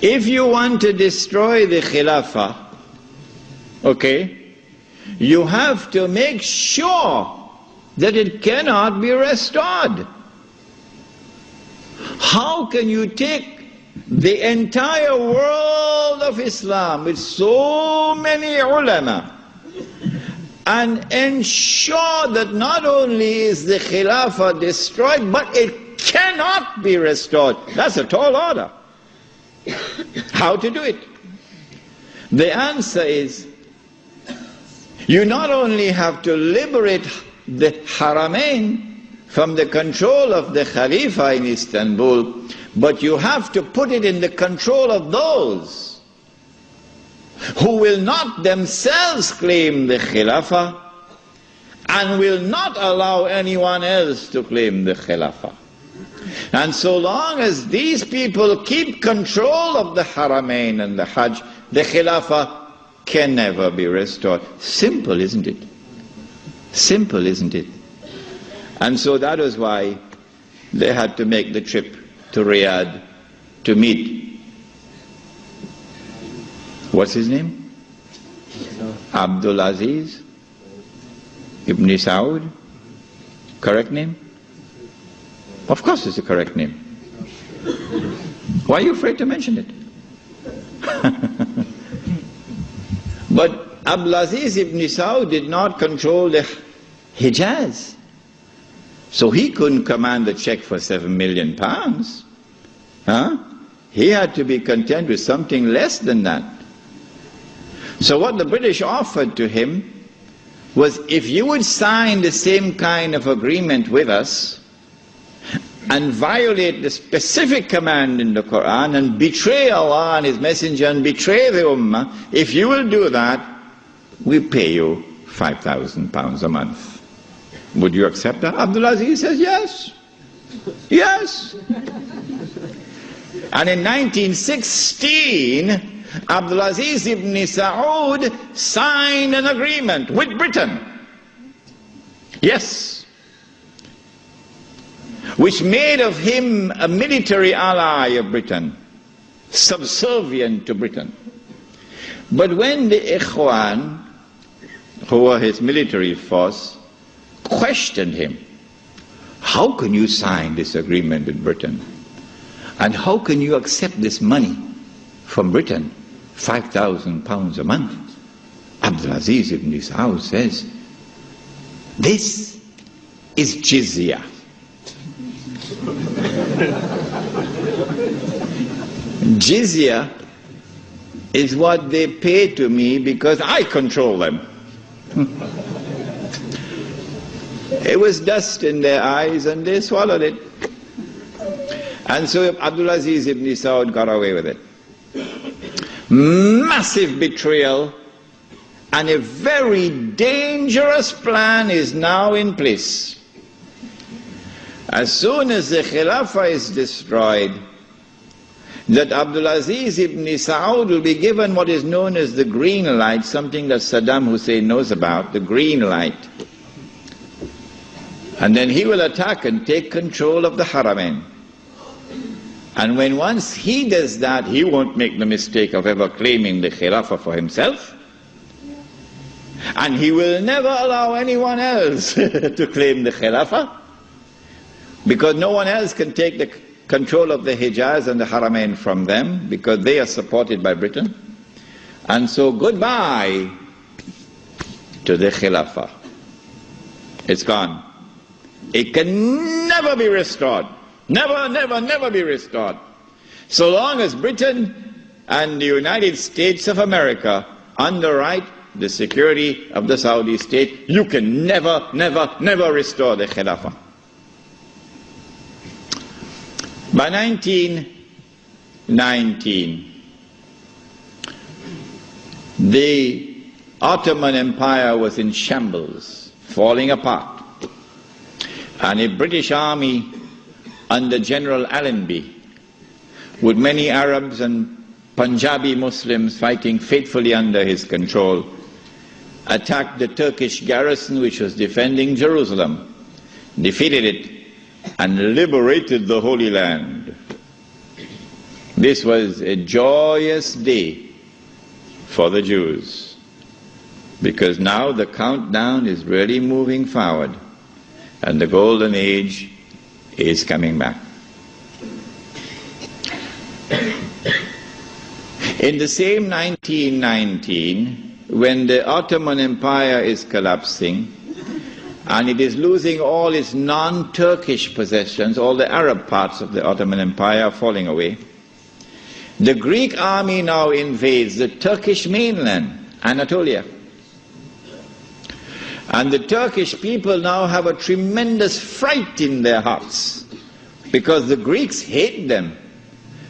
If you want to destroy the Khilafah, okay, you have to make sure that it cannot be restored. How can you take the entire world of Islam with so many ulama and ensure that not only is the Khilafah destroyed, but it cannot be restored? That's a tall order. How to do it? The answer is, you not only have to liberate the Haramain from the control of the Khalifa in Istanbul, but you have to put it in the control of those who will not themselves claim the Khilafah and will not allow anyone else to claim the Khilafah. And so long as these people keep control of the Haramain and the Hajj, the Khilafah can never be restored. Simple, isn't it? Simple, isn't it? And so that was why they had to make the trip to Riyadh to meet, what's his name? Abdul Aziz Ibn Saud. Correct name? Of course it's the correct name. Why are you afraid to mention it? But Abdul Aziz Ibn Saud did not control the Hijaz. So he couldn't command a check for £7 million. He had to be content with something less than that. So what the British offered to him was, if you would sign the same kind of agreement with us and violate the specific command in the Quran and betray Allah and His Messenger and betray the Ummah, if you will do that, we pay you £5,000 a month. Would you accept that? Abdul Aziz says yes. Yes. And in 1916, Abdul Aziz ibn Saud signed an agreement with Britain. Yes. Which made of him a military ally of Britain, subservient to Britain. But when the Ikhwan, who were his military force, questioned him, how can you sign this agreement with Britain? And how can you accept this money from Britain, £5,000 a month? Abdul Aziz ibn Saud says, this is jizya. Jizya is what they pay to me because I control them. It was dust in their eyes and they swallowed it. And so Abdul Aziz ibn Saud got away with it. Massive betrayal, and a very dangerous plan is now in place. As soon as the Khilafah is destroyed, that Abdul Aziz ibn Saud will be given what is known as the green light, something that Saddam Hussein knows about, the green light. And then he will attack and take control of the Haramain. And when once he does that, he won't make the mistake of ever claiming the Khilafah for himself. And he will never allow anyone else to claim the Khilafah, because no one else can take the control of the Hijaz and the Haramain from them, because they are supported by Britain. And so goodbye to the Khilafah. It's gone. It can never be restored. Never, never, never be restored. So long as Britain and the United States of America underwrite the security of the Saudi state, you can never, never, never restore the Khilafah. By 1919, the Ottoman Empire was in shambles, falling apart. And a British army under General Allenby, with many Arabs and Punjabi Muslims fighting faithfully under his control, attacked the Turkish garrison which was defending Jerusalem, defeated it, and liberated the Holy Land. This was a joyous day for the Jews, because now the countdown is really moving forward and the golden age is coming back. In the same 1919, when the Ottoman Empire is collapsing and it is losing all its non-Turkish possessions, all the Arab parts of the Ottoman Empire are falling away, the Greek army now invades the Turkish mainland, Anatolia. And the Turkish people now have a tremendous fright in their hearts, because the Greeks hate them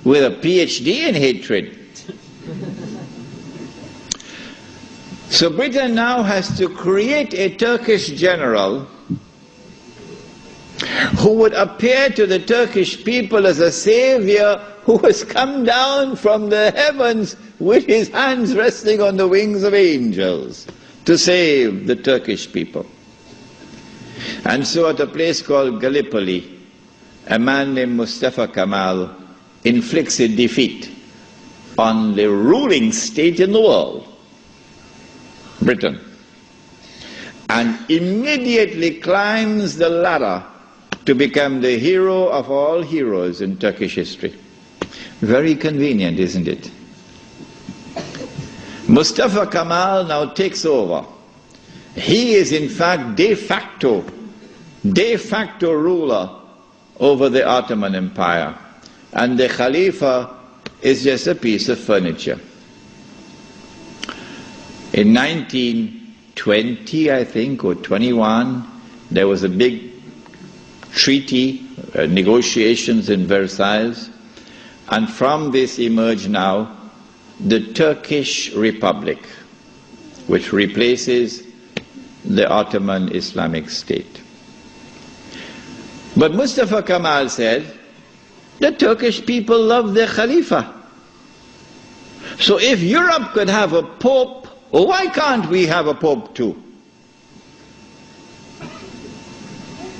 with a PhD in hatred. So Britain now has to create a Turkish general who would appear to the Turkish people as a savior who has come down from the heavens with his hands resting on the wings of angels to save the Turkish people. And so at a place called Gallipoli, a man named Mustafa Kemal inflicts a defeat on the ruling state in the world, Britain, and immediately climbs the ladder to become the hero of all heroes in Turkish history. Very convenient, isn't it? Mustafa Kemal now takes over. He is in fact de facto ruler over the Ottoman Empire, and the Khalifa is just a piece of furniture. In 1920, I think, or 21, there was a big treaty, negotiations in Versailles, and from this emerged now the Turkish Republic, which replaces the Ottoman Islamic State. But Mustafa Kemal said, the Turkish people love their Khalifa. So if Europe could have a pope, why can't we have a pope too?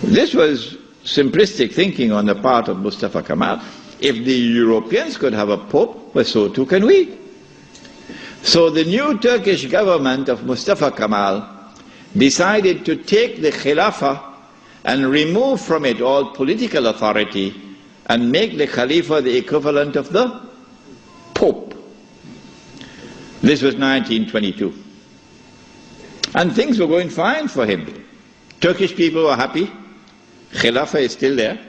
This was simplistic thinking on the part of Mustafa Kemal. If the Europeans could have a pope, well, so too can we. So the new Turkish government of Mustafa Kemal decided to take the Khilafah and remove from it all political authority and make the Khalifa the equivalent of the Pope. This was 1922. And things were going fine for him. Turkish people were happy. Khilafah is still there.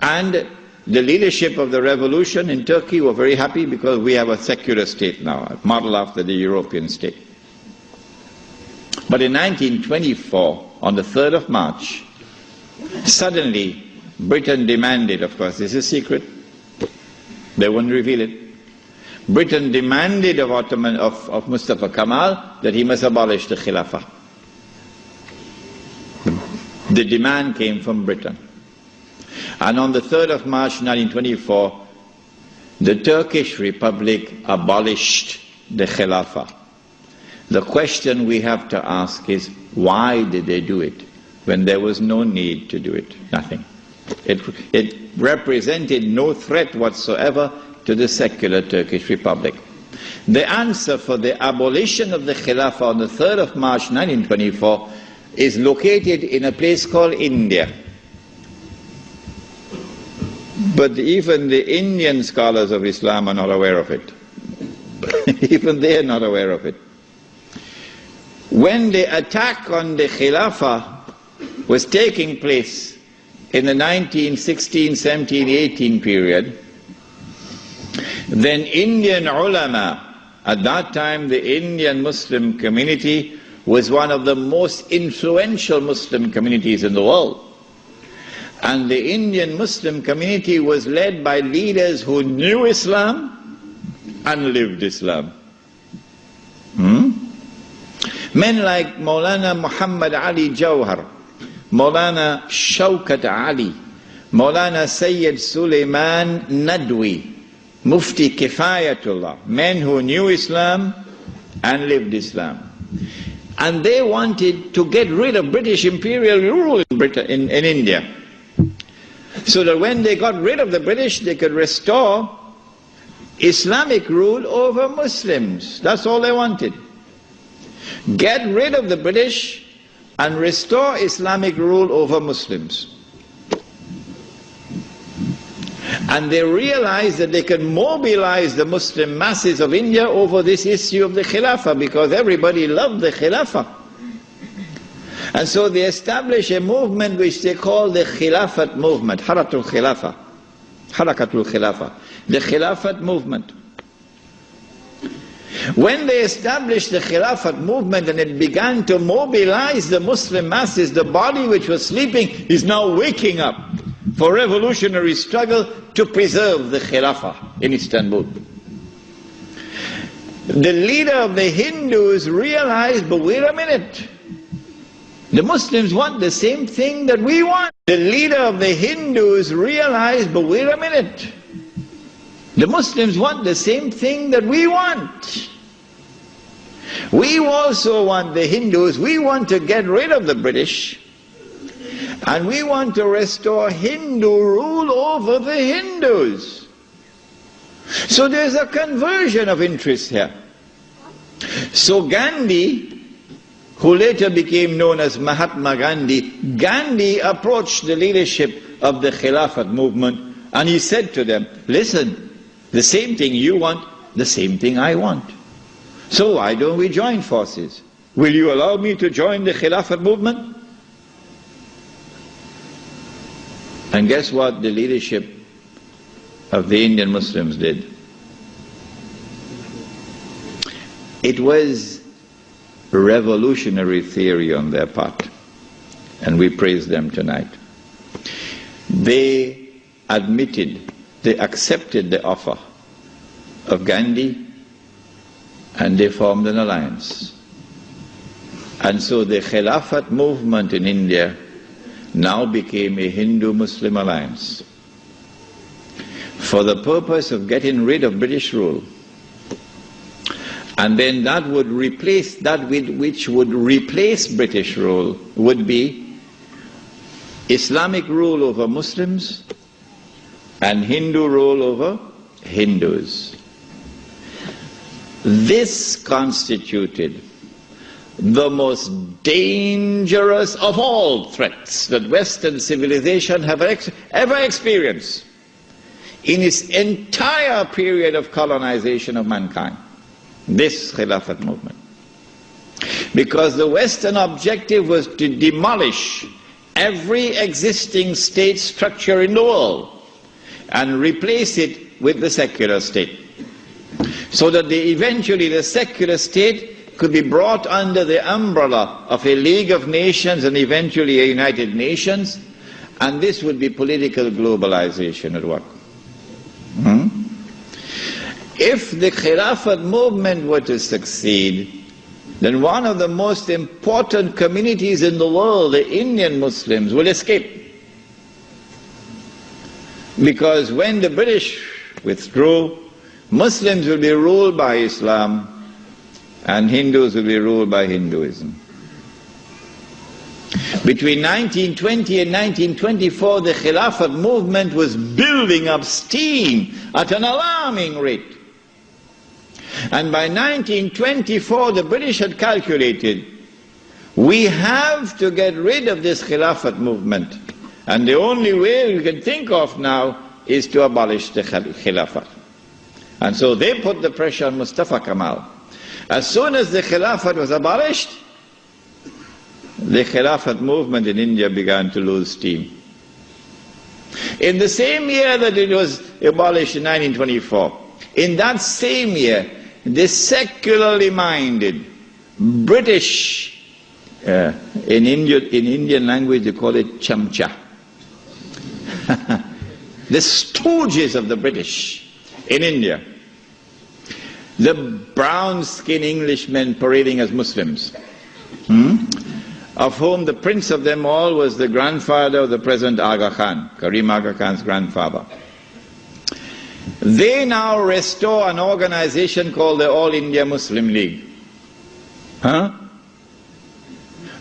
And the leadership of the revolution in Turkey were very happy because we have a secular state now, modeled after the European state. But in 1924, on the 3rd of March, suddenly Britain demanded, of course this is secret, they wouldn't reveal it, Britain demanded of Mustafa Kemal that he must abolish the Khilafah. The demand came from Britain. And on the 3rd of March 1924, the Turkish Republic abolished the Khilafah. The question we have to ask is, why did they do it when there was no need to do it? Nothing. It represented no threat whatsoever to the secular Turkish Republic. The answer for the abolition of the Khilafah on the 3rd of March 1924 is located in a place called India. But even the Indian scholars of Islam are not aware of it. Even they are not aware of it. When the attack on the Khilafah was taking place in the 1916, 17, 18 period, then Indian ulama, at that time the Indian Muslim community was one of the most influential Muslim communities in the world. And the Indian Muslim community was led by leaders who knew Islam and lived Islam. Men like Maulana Muhammad Ali Jawhar, Maulana Shaukat Ali, Maulana Sayyid Sulaiman Nadwi, Mufti Kifayatullah, men who knew Islam and lived Islam. And they wanted to get rid of British imperial rule in India, so that when they got rid of the British, they could restore Islamic rule over Muslims. That's all they wanted. Get rid of the British and restore Islamic rule over Muslims. And they realized that they can mobilize the Muslim masses of India over this issue of the Khilafah, because everybody loved the Khilafah. And so they established a movement which they call the Khilafat movement, Harakatul Khilafah, the Khilafat movement. When they established the Khilafat movement and it began to mobilize the Muslim masses, the body which was sleeping is now waking up for revolutionary struggle to preserve the Khilafah in Istanbul. The leader of the Hindus realized, but wait a minute, the Muslims want the same thing that we want. The leader of the Hindus realized, but wait a minute, the Muslims want the same thing that we want. We also want, the Hindus, we want to get rid of the British, and we want to restore Hindu rule over the Hindus. So there's a conversion of interest here. So Gandhi, who later became known as Mahatma Gandhi, Gandhi approached the leadership of the Khilafat movement and he said to them, listen, the same thing you want, the same thing I want. So why don't we join forces? Will you allow me to join the Khilafat movement? And guess what the leadership of the Indian Muslims did? It was revolutionary theory on their part, and we praise them tonight. They admitted, they accepted the offer of Gandhi, and they formed an alliance. And so the Khilafat movement in India now became a Hindu-Muslim alliance for the purpose of getting rid of British rule. And then that would replace, that which would replace British rule would be Islamic rule over Muslims and Hindu rule over Hindus. This constituted the most dangerous of all threats that Western civilization have ever experienced in its entire period of colonization of mankind. This Khilafat movement. Because the Western objective was to demolish every existing state structure in the world and replace it with the secular state, so that eventually the secular state could be brought under the umbrella of a League of Nations and eventually a United Nations, and this would be political globalization at work. If the Khilafat movement were to succeed, then one of the most important communities in the world, the Indian Muslims, will escape. Because when the British withdrew, Muslims will be ruled by Islam and Hindus will be ruled by Hinduism. Between 1920 and 1924, the Khilafat movement was building up steam at an alarming rate. And by 1924, the British had calculated, we have to get rid of this Khilafat movement. And the only way we can think of now is to abolish the Khilafat. And so they put the pressure on Mustafa Kemal. As soon as the Khilafat was abolished, the Khilafat movement in India began to lose steam. In the same year that it was abolished in 1924, in that same year, the secularly minded British, in Indian language they call it chamcha, the stooges of the British in India, the brown-skinned Englishmen parading as Muslims, of whom the prince of them all was the grandfather of the present Aga Khan, Karim Aga Khan's grandfather. They now restore an organization called the All India Muslim League.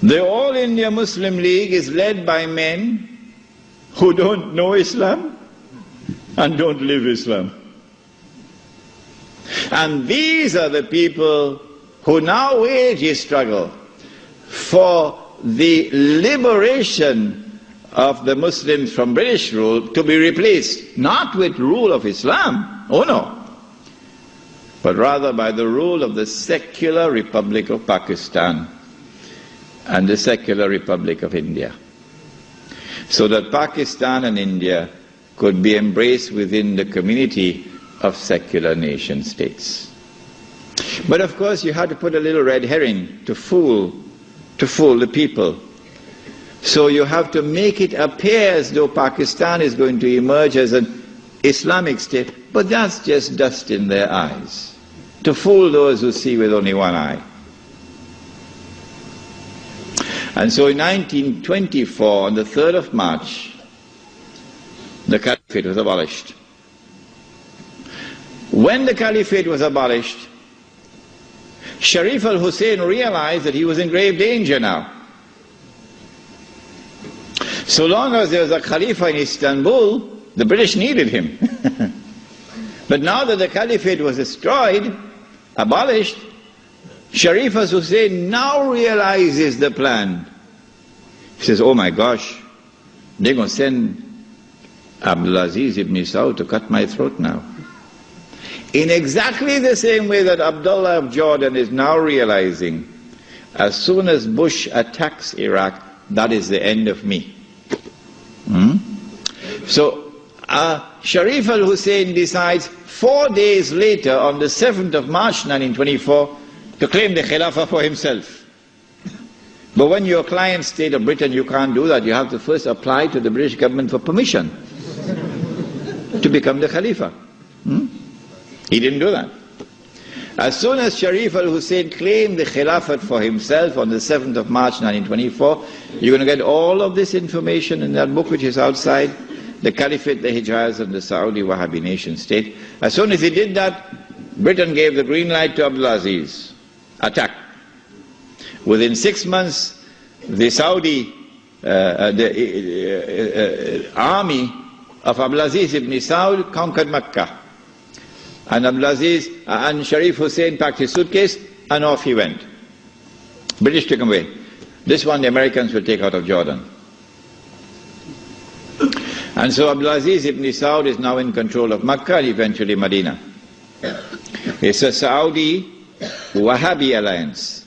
The All India Muslim League is led by men who don't know Islam and don't live Islam. And these are the people who now wage a struggle for the liberation of the Muslims from British rule to be replaced, not with rule of Islam, oh no, but rather by the rule of the secular Republic of Pakistan and the secular Republic of India, so that Pakistan and India could be embraced within the community of secular nation states. But of course you had to put a little red herring to fool the people. So you have to make it appear as though Pakistan is going to emerge as an Islamic state, but that's just dust in their eyes, to fool those who see with only one eye. And so in 1924, on the 3rd of March, the Caliphate was abolished. When the Caliphate was abolished, Sharif al-Hussein realized that he was in grave danger now. So long as there was a Khalifa in Istanbul, the British needed him. But now that the Caliphate was destroyed, abolished, Sharif al-Hussein now realizes the plan. He says, oh my gosh, they're going to send Abdulaziz ibn Saud to cut my throat now. In exactly the same way that Abdullah of Jordan is now realizing, as soon as Bush attacks Iraq, that is the end of me. So Sharif al-Hussein decides 4 days later, on the 7th of March 1924, to claim the Khilafah for himself. But when you're a client state of Britain, you can't do that. You have to first apply to the British government for permission to become the Khalifa. He didn't do that. As soon as Sharif al-Hussein claimed the Khilafat for himself on the 7th of March 1924, you're going to get all of this information in that book which is outside, the Caliphate, the Hijaz and the Saudi Wahhabi nation state. As soon as he did that, Britain gave the green light to Abdulaziz. Attack. Within 6 months, the Saudi army of Abdulaziz ibn Saud conquered Mecca. And Abdulaziz and Sharif Hussein packed his suitcase and off he went. British took him away. This one the Americans will take out of Jordan. And so Abdulaziz ibn Saud is now in control of Mecca and eventually Medina. It's a Saudi Wahhabi alliance.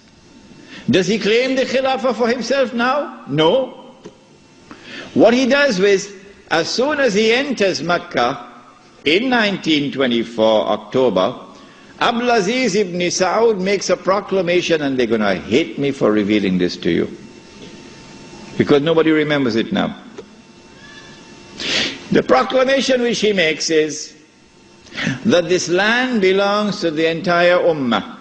Does he claim the Khilafah for himself now? No. What he does is, as soon as he enters Mecca, in 1924, October, Abdulaziz ibn Saud makes a proclamation, and they're going to hate me for revealing this to you, because nobody remembers it now. The proclamation which he makes is that this land belongs to the entire Ummah.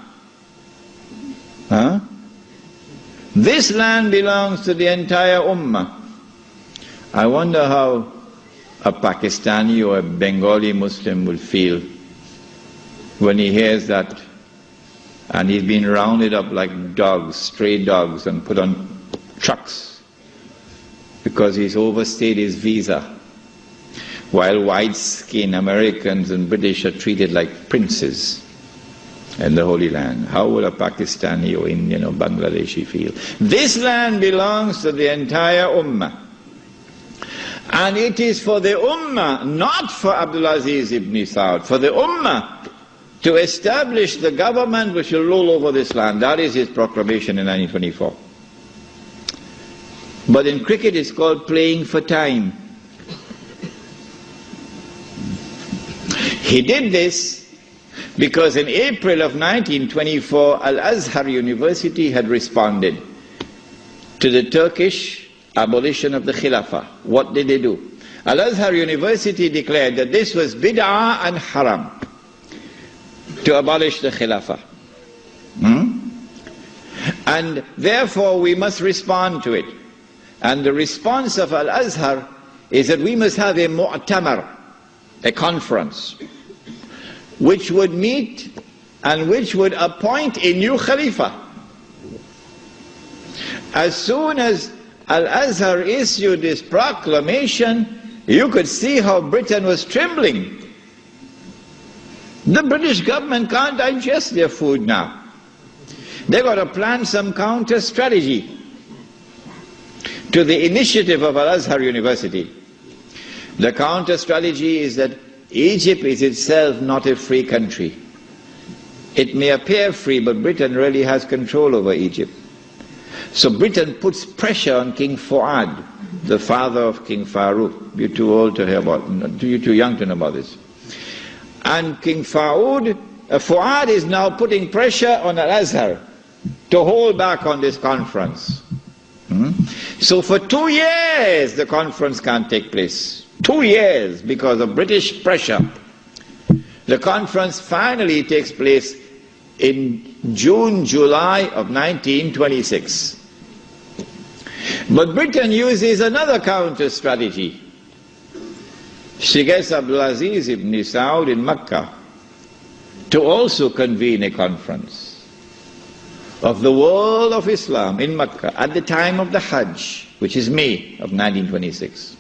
This land belongs to the entire Ummah. I wonder how a Pakistani or a Bengali Muslim will feel when he hears that, and he's been rounded up like dogs, stray dogs, and put on trucks because he's overstayed his visa, while white-skinned Americans and British are treated like princes in the Holy Land. How will a Pakistani or Indian or Bangladeshi feel? This land belongs to the entire Ummah. And it is for the Ummah, not for Abdulaziz ibn Saud, for the Ummah to establish the government which will rule over this land. That is his proclamation in 1924. But in cricket it's called playing for time. He did this because in April of 1924, Al-Azhar University had responded to the Turkish abolition of the Khilafah. What did they do? Al-Azhar University declared that this was bid'ah and haram to abolish the Khilafah. And therefore we must respond to it. And the response of Al-Azhar is that we must have a mu'tamar, a conference, which would meet and which would appoint a new Khalifa. As soon as Al-Azhar issued this proclamation, you could see how Britain was trembling. The British government can't digest their food now. They've got to plan some counter strategy to the initiative of Al-Azhar University. The counter strategy is that Egypt is itself not a free country. It may appear free, but Britain really has control over Egypt. So Britain puts pressure on King Fuad, the father of King Farouk. You're too old to hear about, you're too young to know about this. And King Fuad is now putting pressure on Al-Azhar to hold back on this conference. So for 2 years the conference can't take place. 2 years because of British pressure. The conference finally takes place in June, July of 1926. But Britain uses another counter strategy. She gets Abdulaziz ibn Saud in Mecca to also convene a conference of the world of Islam in Mecca at the time of the Hajj, which is May of 1926.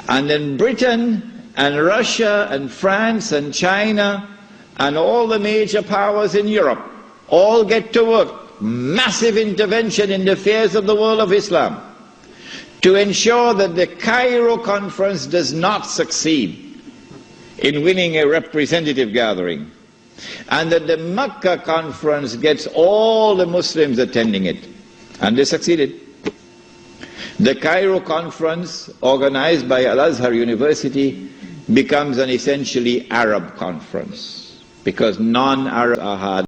And then Britain and Russia and France and China and all the major powers in Europe all get to work. Massive intervention in the affairs of the world of Islam to ensure that the Cairo conference does not succeed in winning a representative gathering, and that the Mecca conference gets all the Muslims attending it. And they succeeded. The Cairo conference, organized by Al-Azhar University, becomes an essentially Arab conference, because non-Arab Ahad